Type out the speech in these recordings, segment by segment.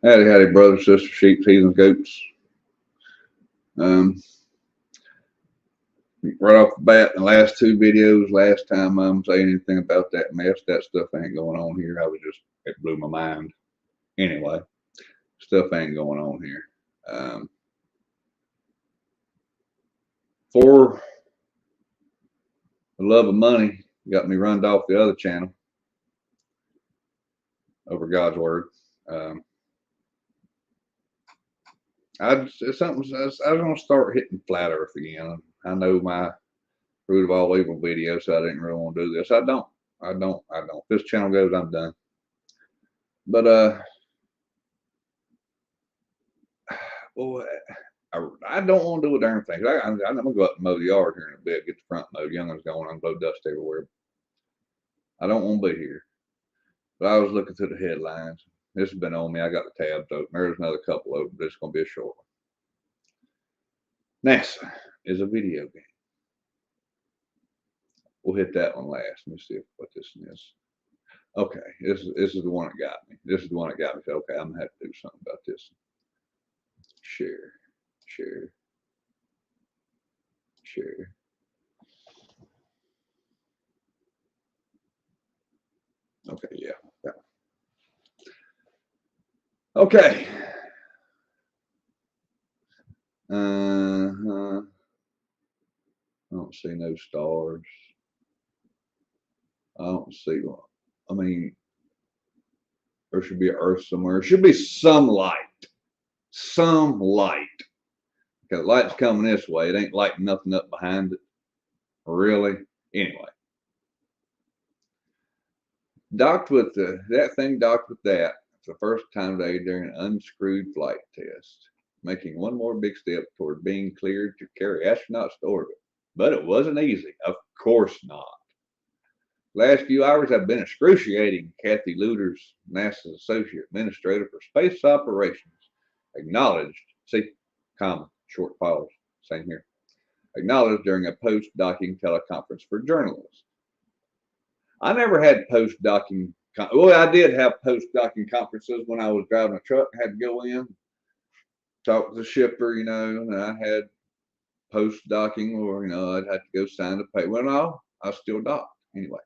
Howdy, howdy, brothers, sisters, sheep, heathens, goats. Um, right off the bat, in the last two videos, last time I'm saying anything about that mess, that stuff ain't going on here. It blew my mind. Anyway, stuff ain't going on here. Um, for the love of money, got me runned off the other channel over God's word. Um, it's something. I was gonna start hitting flat Earth again. I know my root of all evil video, so I didn't really want to do this. I don't. If this channel goes, I'm done. But well, I don't want to do a darn thing. I'm gonna go up and mow the yard here in a bit, get the front mowed. Young'un's going on, blow dust everywhere. I don't want to be here. But I was looking through the headlines. This has been on me. I got the tabs open. There's another couple open, but it's gonna be a short one. NASA is a video game. We'll hit that one last. Let me see what this one is. Okay, this is the one that got me. This is the one that got me. Okay, I'm gonna have to do something about this. Share, share, share. Okay, yeah. Okay. I don't see no stars. I don't see one. I mean, there should be an Earth somewhere. There should be some light. Some light. Because the light's coming this way. It ain't lighting nothing up behind it. Really? Anyway. Docked with that thing docked with that for the first time today during an unscrewed flight test, making one more big step toward being cleared to carry astronauts to orbit. But it wasn't easy. Of course not. Last few hours have been excruciating, Kathy Lueders, NASA's Associate Administrator for Space Operations, acknowledged. See, comma, short pause, same here. Acknowledged during a post-docking teleconference for journalists. I never had post-docking. Well, I did have post-docking conferences when I was driving a truck. I had to go in, talk to the shipper, and I had post-docking, or I'd have to go sign the paper. Well, no, I still docked anyway.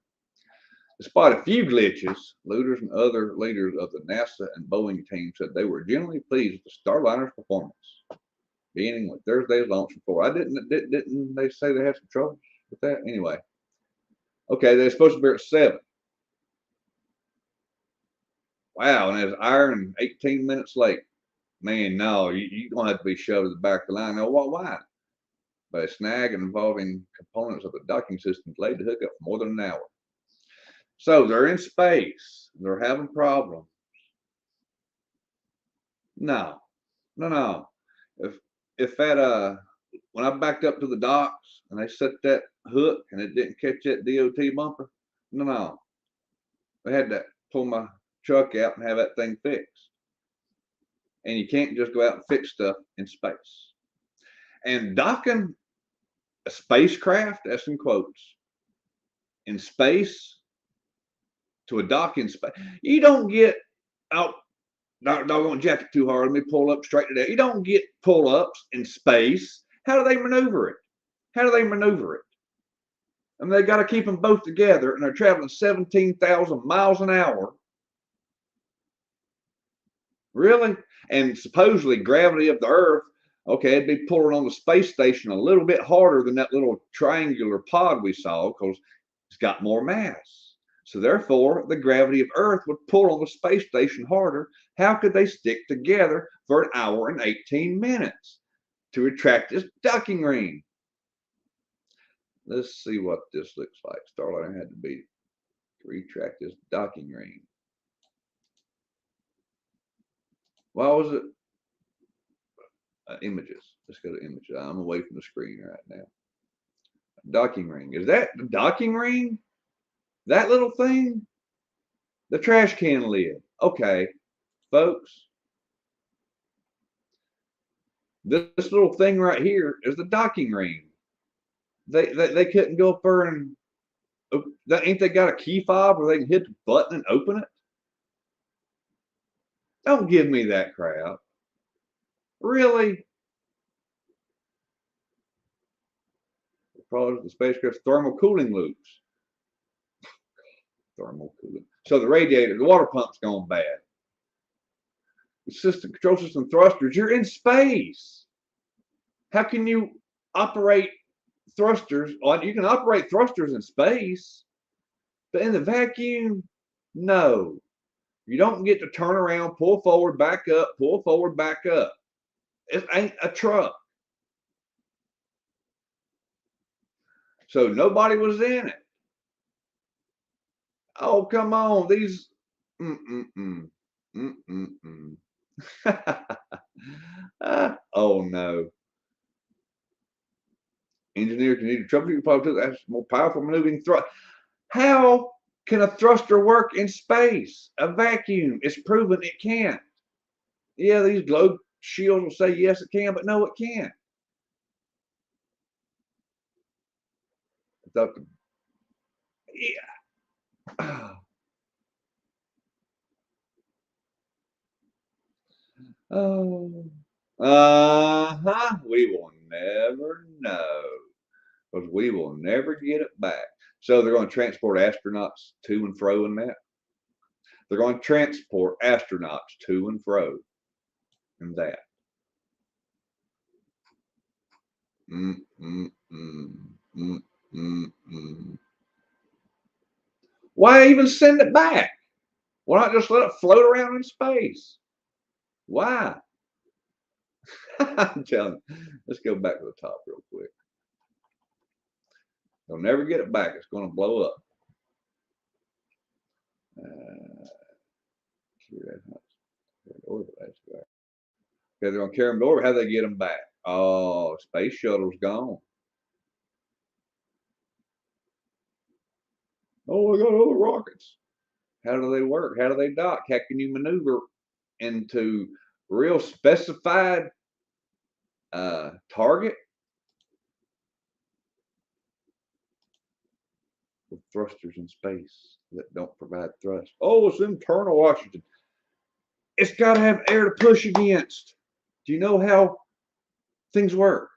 Despite a few glitches, Lueders and other leaders of the NASA and Boeing team said they were generally pleased with the Starliner's performance, beginning with Thursday's launch before. Didn't they say they had some troubles with that? Anyway, okay, they're supposed to be at 7. Wow, and it's iron 18 minutes late. Man, no, you're going to have to be shoved to the back of the line. Now, why? By a snag involving components of the docking system delayed the hookup for more than an hour. So they're in space. They're having problems. No. If that when I backed up to the docks and they set that hook and it didn't catch that DOT bumper, no. They had to pull my truck out and have that thing fixed. And you can't just go out and fix stuff in space. And docking a spacecraft, that's in quotes, in space to a dock in space, you don't get out. Don't jack it too hard. Let me pull up straight to that. You don't get pull ups in space. How do they maneuver it? I mean, they got to keep them both together, and they're traveling 17,000 miles an hour. Really? And supposedly gravity of the Earth, okay, it'd be pulling on the space station a little bit harder than that little triangular pod we saw because it's got more mass. So therefore, the gravity of Earth would pull on the space station harder. How could they stick together for an hour and 18 minutes to retract this docking ring? Let's see what this looks like. Starliner had to be to retract this docking ring. Why was it? Images. Let's go to images. I'm away from the screen right now. Docking ring. Is that the docking ring? That little thing? The trash can lid. Okay, folks. This little thing right here is the docking ring. They couldn't go up there and ain't they got a key fob where they can hit the button and open it? Don't give me that crap. Really? Because the spacecraft's thermal cooling loops. Thermal cooling. So the radiator, the water pump's gone bad. The system, control system thrusters, you're in space. How can you operate thrusters? You can operate thrusters in space, but in the vacuum, no. You don't get to turn around, pull forward, back up, pull forward, back up. It ain't a truck. So nobody was in it. Oh, come on. These. Mm-mm-mm. Mm-mm-mm. Oh, no. Engineers need to troubleshoot probably that's more powerful moving thrust. How can a thruster work in space? A vacuum. It's proven it can't. Yeah, these globe shields will say yes, it can, but no, it can't. Yeah. Oh. We will never know because we will never get it back. So they're going to transport astronauts to and fro in that. They're going to transport astronauts to and fro in that. Why even send it back? Why not just let it float around in space? Why? I'm telling you. Let's go back to the top real quick. They'll never get it back. It's going to blow up. Okay, they're going to carry them to orbit. How do they get them back? Oh, space shuttle's gone. Oh, they got other rockets. How do they work? How do they dock? How can you maneuver into real specified target with thrusters in space that don't provide thrust? Oh, it's internal oxygen. It's got to have air to push against. Do you know how things work?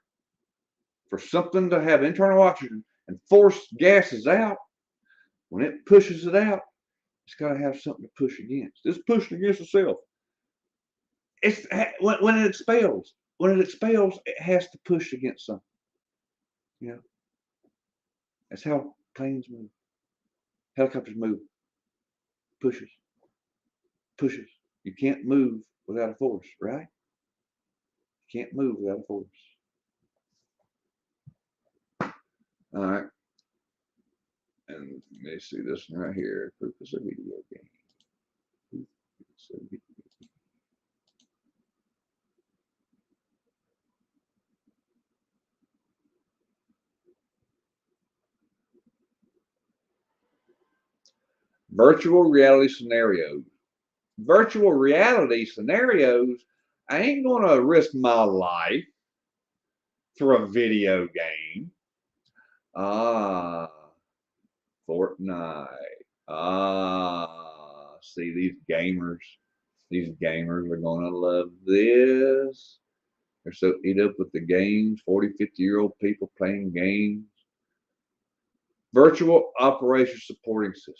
For something to have internal oxygen and force gases out, when it pushes it out, it's got to have something to push against. It's pushing against itself. It's when it expels. When it expels, it has to push against something. You know, that's how planes move. Helicopters move. Pushes. Pushes. You can't move without a force, right? You can't move without a force. All right. And let me see this one right here. Proof is a video game. Proof is a video game. Virtual reality scenarios. Virtual reality scenarios, I ain't going to risk my life for a video game. Fortnite. See these gamers. These gamers are going to love this. They're so eat up with the games. 40, 50-year-old people playing games. Virtual operation supporting system.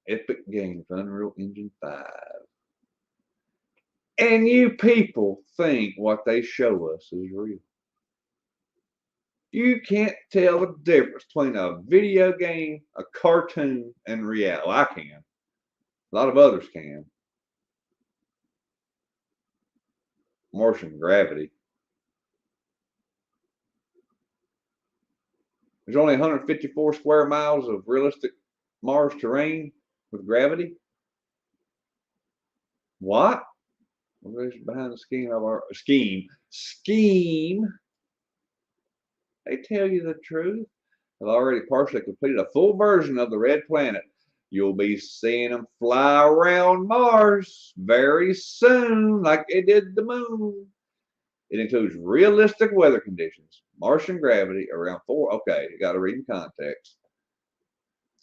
Epic Games, Unreal Engine 5. And you people think what they show us is real. You can't tell the difference between a video game, a cartoon, and reality. Well, I can. A lot of others can. Martian gravity. There's only 154 square miles of realistic Mars terrain with gravity. What? Well, behind the scheme of our scheme. They tell you the truth. I've already partially completed a full version of the Red Planet. You'll be seeing them fly around Mars very soon, like they did the moon. It includes realistic weather conditions, Martian gravity around 4. Okay, you got to read in context.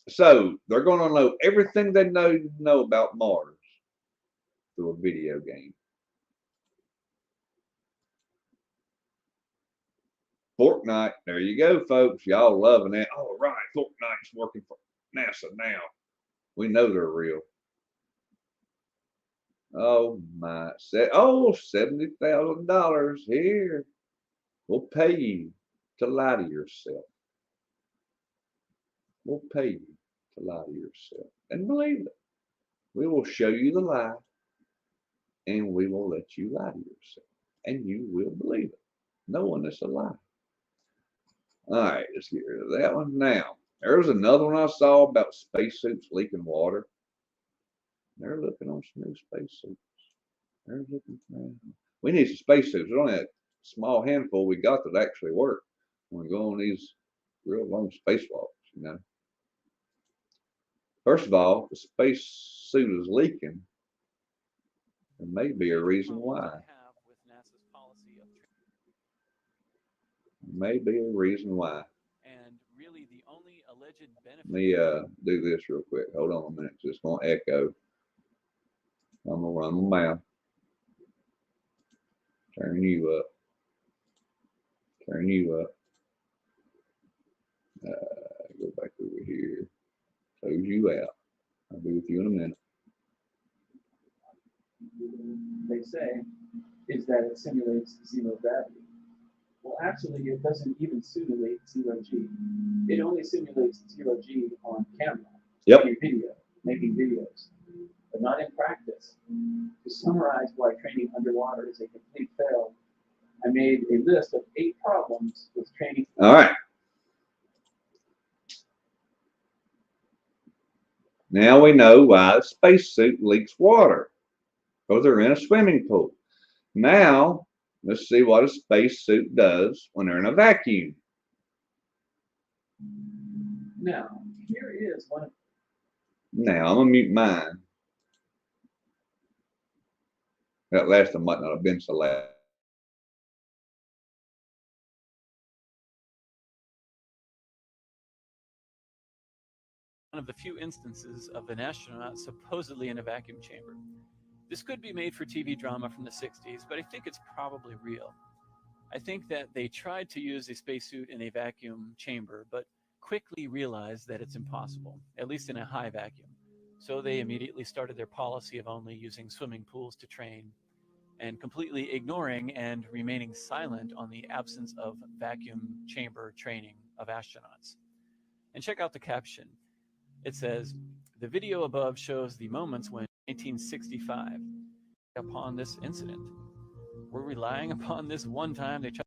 So they're going to know everything they know about Mars through to a video game. Fortnite, there you go, folks. Y'all loving it. All right, Fortnite's working for NASA now. We know they're real. Oh my, $70,000 here. We'll pay you to lie to yourself. We'll pay you to lie to yourself. And believe it. We will show you the lie, and we will let you lie to yourself. And you will believe it, knowing it's a lie. All right, let's get rid of that one. Now, there's another one I saw about spacesuits leaking water. They're looking on some new spacesuits. They're looking for. We need some spacesuits. There's only a small handful we got that actually work when we go on these real long spacewalks, you know. First of all, the spacesuit is leaking. There may be a reason why. There may be a reason why. And really the only alleged benefit. Let me do this real quick. Hold on a minute. It's going to echo. I'm going to run my mouth. Turn you up. Turn you up. Go back over here. Close you out. I'll be with you in a minute. They say is that it simulates zero gravity. Well, actually, it doesn't even simulate zero G. It only simulates zero G on camera. Yep. Making videos, but not in practice. To summarize why training underwater is a complete fail, I made a list of 8 problems with training. All right. Now we know why a spacesuit leaks water, because they're in a swimming pool. Now, let's see what a spacesuit does when they're in a vacuum. Now, here is one of. Now, I'm going to mute mine. That last one might not have been so loud. One of the few instances of an astronaut supposedly in a vacuum chamber. This could be made for TV drama from the 60s, but I think it's probably real. I think that they tried to use a spacesuit in a vacuum chamber, but quickly realized that it's impossible, at least in a high vacuum. So they immediately started their policy of only using swimming pools to train and completely ignoring and remaining silent on the absence of vacuum chamber training of astronauts. And check out the caption. It says, the video above shows the moments when 1965 upon this incident. We're relying upon this one time they tried.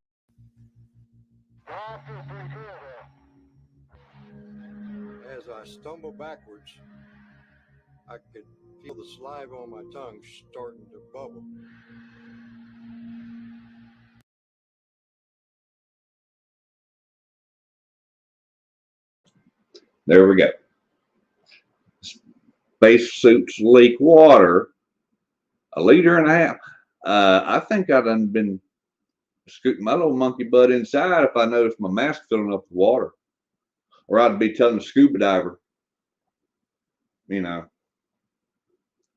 As I stumble backwards, I could feel the saliva on my tongue starting to bubble. There we go. Spacesuits leak water 1.5 liters. I think I'd done been scooting my little monkey butt inside if I noticed my mask filling up with water. Or I'd be telling the scuba diver, you know,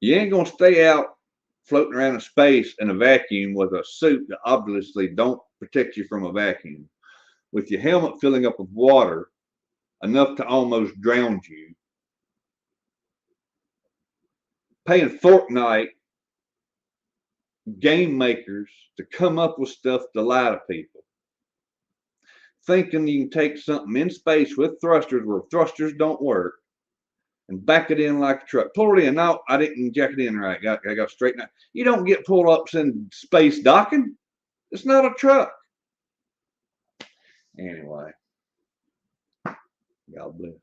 you ain't going to stay out floating around in space in a vacuum with a suit that obviously don't protect you from a vacuum, with your helmet filling up with water enough to almost drown you. Paying Fortnite game makers to come up with stuff to lie to people. Thinking you can take something in space with thrusters where thrusters don't work and back it in like a truck. Pull it in. No, I didn't jack it in right. I got straightened out. You don't get pull-ups in space docking. It's not a truck. Anyway, God bless.